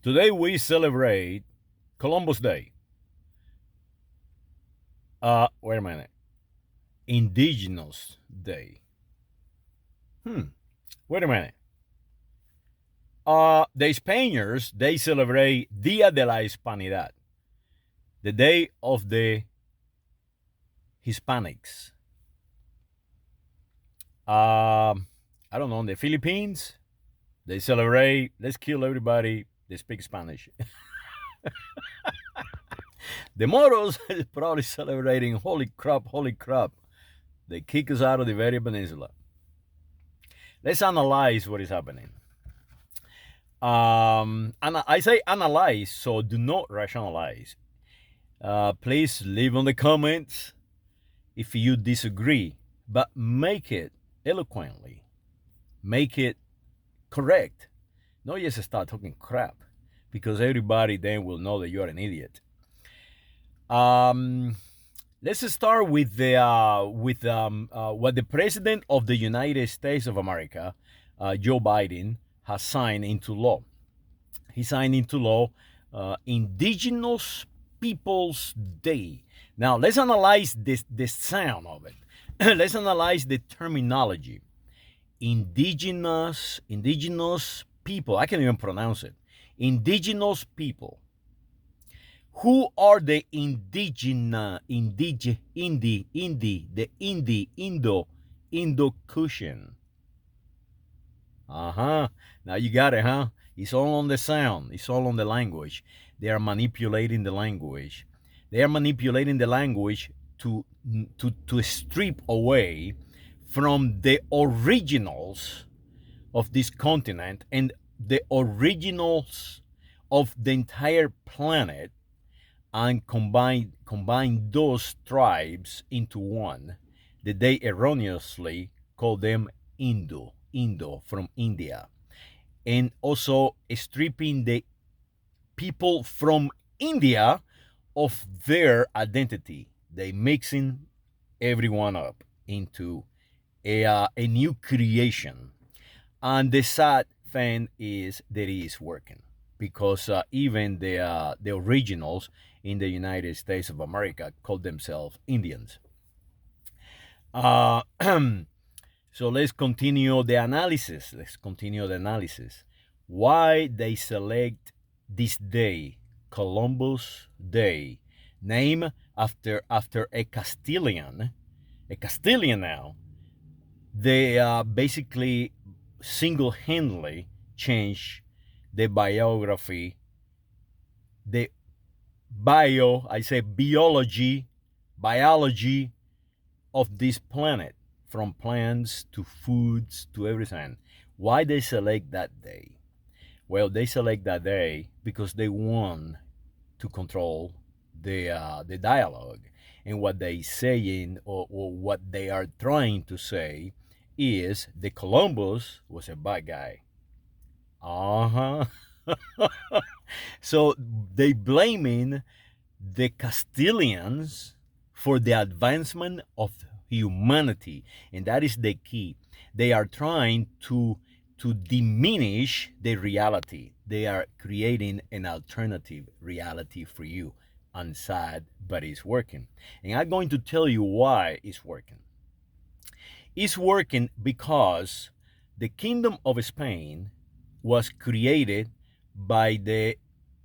Today we celebrate Columbus Day. Wait a minute. Indigenous Day. Wait a minute. The Spaniards, they celebrate Dia de la Hispanidad, the day of the Hispanics. I don't know. In the Philippines, they celebrate, let's kill everybody that speaks Spanish. The Moros is probably celebrating, holy crap, holy crap. They kick us out of the Iberian Peninsula. Let's analyze what is happening. And I say analyze, so do not rationalize. Please leave on the comments if you disagree, but make it eloquently, make it correct. Not just start talking crap, because everybody then will know that you are an idiot. Let's start with the what the president of the United States of America, Joe Biden, has signed into law. He signed into law Indigenous Peoples Day. Now let's analyze the sound of it. Let's analyze the terminology. Indigenous people. I can't even pronounce it. Indigenous people. Who are the Indo, Indo-Cushion? Now you got it, huh? It's all on the sound. It's all on the language. They are manipulating the language. They are manipulating the language to strip away from the originals of this continent and the originals of the entire planet, and combine those tribes into one, that they erroneously call them Indo from India, and also stripping the people from India of their identity. They mixing everyone up into a new creation. And the sad thing is that it is working, because even the originals in the United States of America call themselves Indians. So let's continue the analysis. Why they select this day, Columbus Day, named after a Castilian now. They basically single-handedly change the biography, the biology of this planet, from plants to foods to everything. Why they select that day? Well, they select that day because they want to control the dialogue, and what they saying, or what they are trying to say, is the Columbus was a bad guy. So they blaming the Castilians for the advancement of humanity, and that is the key. They are trying to diminish the reality. They are creating an alternative reality for you. And sad, but it's working. And I'm going to tell you why it's working. It's working because the Kingdom of Spain was created by the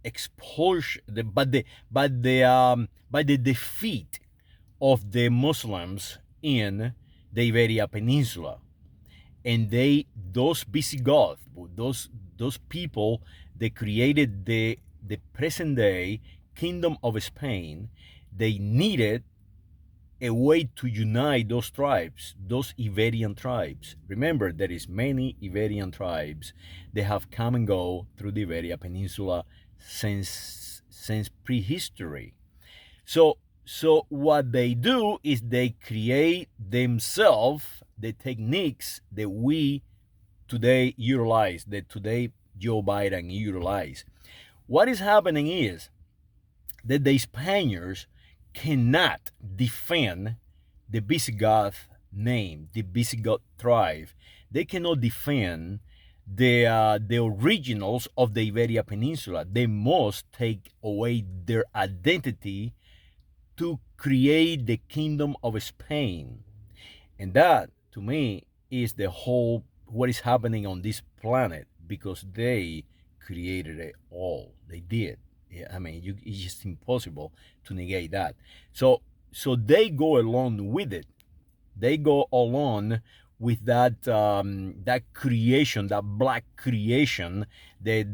expulsion, by the defeat of the Muslims in the Iberian Peninsula, and those Visigoths, those people, they created the present day Kingdom of Spain. They needed a way to unite those tribes, those Iberian tribes. Remember, there is many Iberian tribes. They have come and go through the Iberian Peninsula since prehistory. So what they do is they create themselves the techniques that we today utilize, that today Joe Biden utilize. What is happening is that the Spaniards cannot defend the Visigoth name, the Visigoth tribe. They cannot defend the originals of the Iberia Peninsula. They must take away their identity to create the kingdom of Spain. And that, to me, is the whole what is happening on this planet because they created it all. They did. Yeah, I mean, it's just impossible to negate that. So, so they go along with it. They go along with that that creation, that black creation, the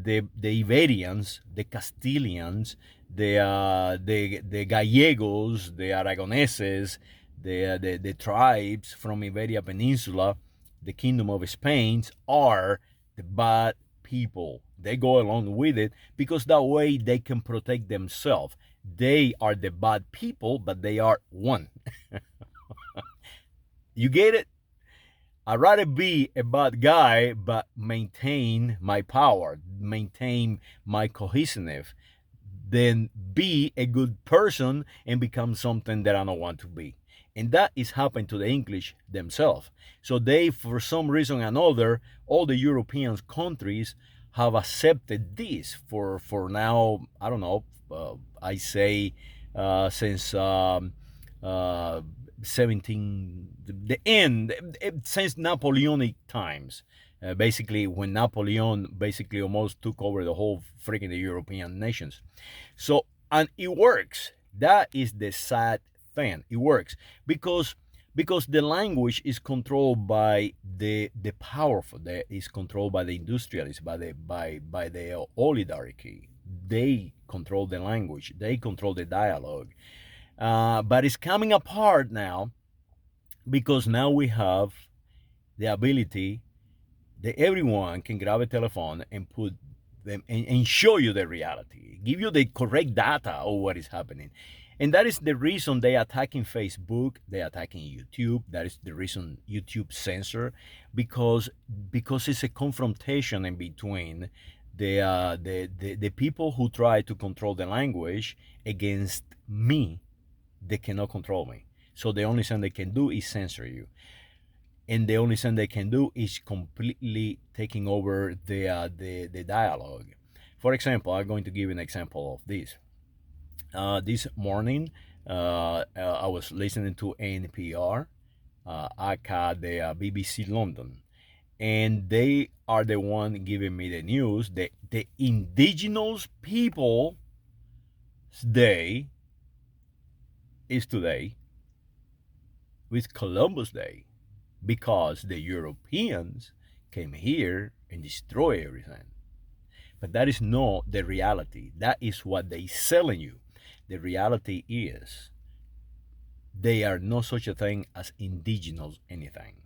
Iberians, the Castilians, the Gallegos, the Aragoneses, the tribes from Iberia Peninsula, the Kingdom of Spain are the bad people. They go along with it because that way they can protect themselves. They are the bad people, but they are one. You get it? I'd rather be a bad guy, but maintain my power, maintain my cohesiveness, than be a good person and become something that I don't want to be. And that is happening to the English themselves. So they, for some reason or another, all the European countries have accepted this for now. I don't know. I say since uh, 17 the end since Napoleonic times. Basically, when Napoleon basically almost took over the whole freaking the European nations. So, and it works. That is the sad thing. It works because the language is controlled by the powerful. Is controlled by the industrialists, by the oligarchy. They control the language. They control the dialogue. But it's coming apart now because now we have the ability that everyone can grab a telephone and put them and show you the reality, give you the correct data of what is happening. And that is the reason they attacking Facebook, they attacking YouTube. That is the reason YouTube censor, because it's a confrontation in between the people who try to control the language against me. They cannot control me. So the only thing they can do is censor you. And the only thing they can do is completely taking over the dialogue. For example, I'm going to give an example of this. This morning, I was listening to NPR, aka the BBC London, and they are the one giving me the news. The Indigenous People's Day is today with Columbus Day because the Europeans came here and destroyed everything. But that is not the reality. That is what they selling you. The reality is they are not such a thing as indigenous anything.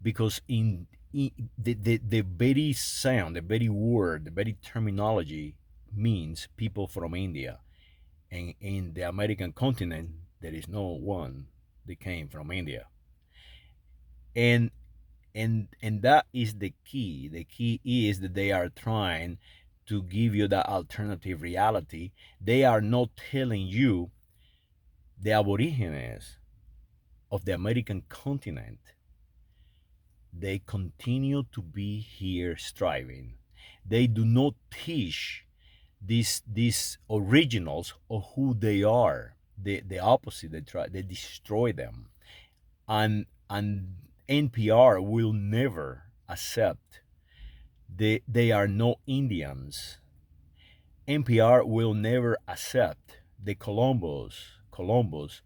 Because in the very sound, the very word, the very terminology means people from India. And in the American continent, there is no one that came from India. And and that is the key. The key is that they are trying to give you that alternative reality. They are not telling you the aborigines of the American continent. They continue to be here striving. They do not teach these originals of who they are. The opposite. They destroy them. And NPR will never accept they are no Indians. NPR will never accept the Columbus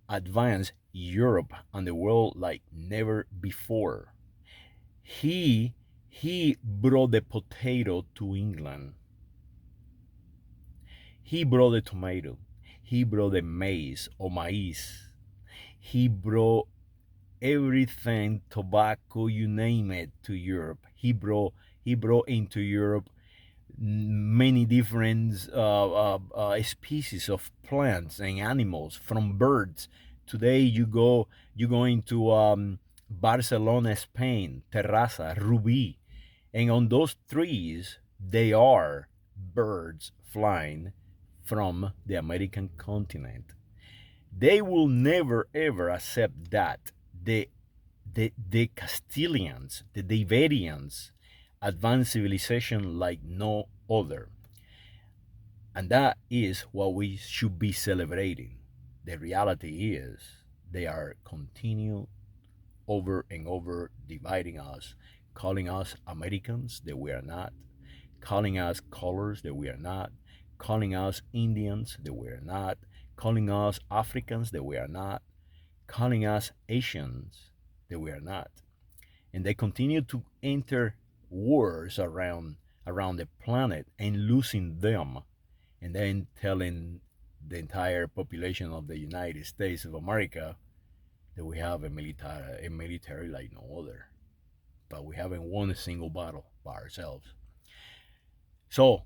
advanced Europe and the world like never before. He brought the potato to England. He brought the tomato. He brought the maize or maize. He brought everything, tobacco, you name it, to Europe. He brought into Europe many different species of plants and animals, from birds. Today you go into Barcelona, Spain, Terraza, Ruby, and on those trees they are birds flying from the American continent. They will never ever accept that the Castilians, the Iberians, advanced civilization like no other. And that is what we should be celebrating. The reality is they are continue over and over dividing us, calling us Americans that we are not, calling us colors that we are not, calling us Indians that we are not, calling us Africans that we are not, calling us Asians that we are not. And they continue to enter wars around the planet and losing them, and then telling the entire population of the United States of America that we have a military like no other, but we haven't won a single battle by ourselves. So,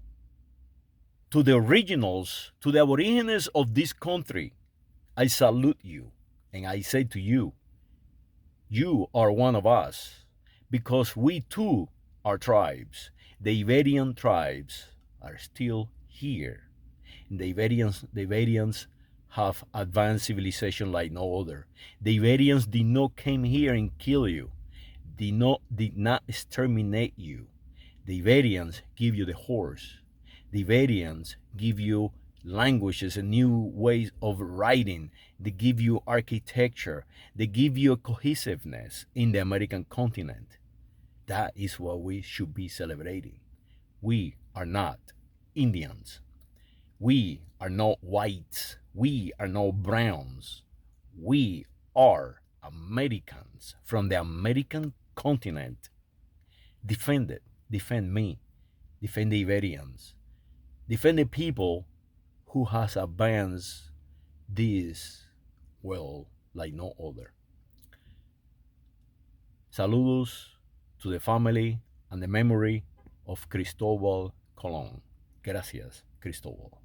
to the originals, to the aborigines of this country, I salute you, and I say to you, you are one of us, because we too are tribes. The Iberian tribes are still here. The Iberians have advanced civilization like no other. The Iberians did not come here and kill you, did not exterminate you. The Iberians give you the horse. The Iberians give you languages and new ways of writing. They give you architecture. They give you a cohesiveness in the American continent. That is what we should be celebrating. We are not Indians. We are not whites. We are not browns. We are Americans from the American continent. Defend it. Defend me. Defend the Iberians. Defend the people who has advanced this well like no other. Saludos to the family and the memory of Cristobal Colon. Gracias, Cristobal.